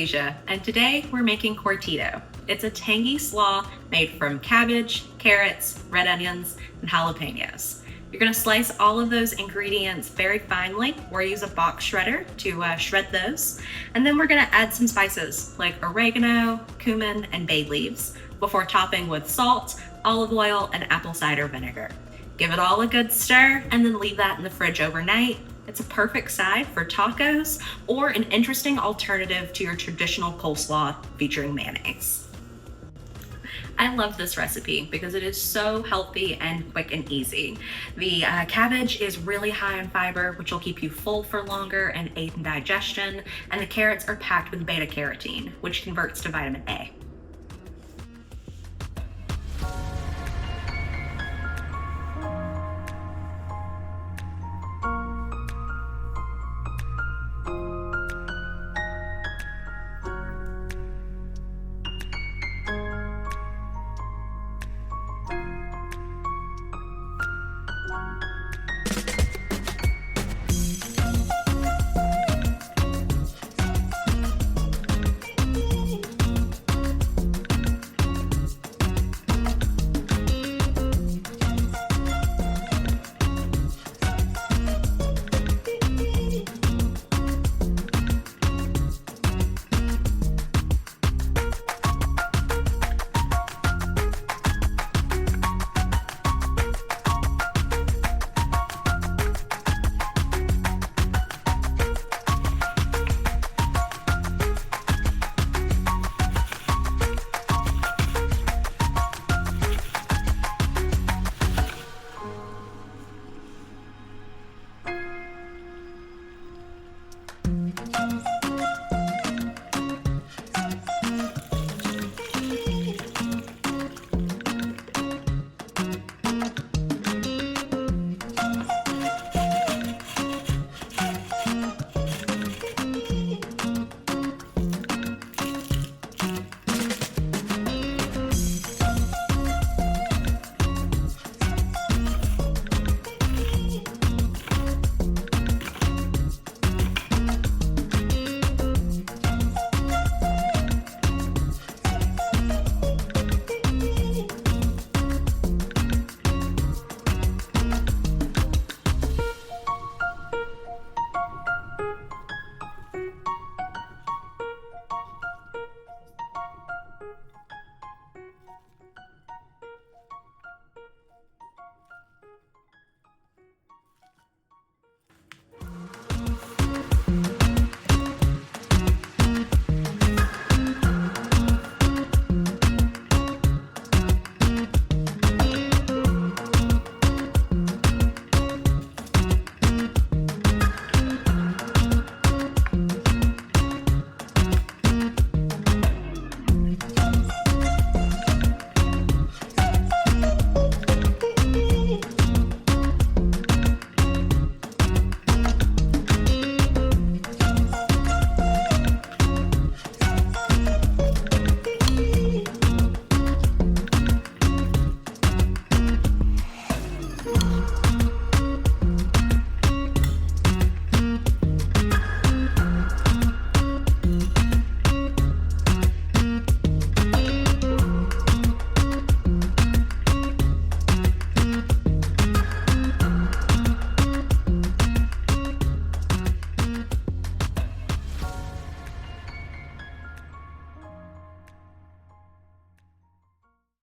Asia, and today we're making Cortido. It's a tangy slaw made from cabbage, carrots, red onions, and jalapenos. You're going to slice all of those ingredients very finely or use a box shredder to shred those. And then we're going to add some spices like oregano, cumin, and bay leaves before topping with salt, olive oil, and apple cider vinegar. Give it all a good stir and then leave that in the fridge overnight. It's a perfect side for tacos or an interesting alternative to your traditional coleslaw featuring mayonnaise. I love this recipe because it is so healthy and quick and easy. The cabbage is really high in fiber, which will keep you full for longer and aid in digestion, and the carrots are packed with beta carotene, which converts to vitamin A.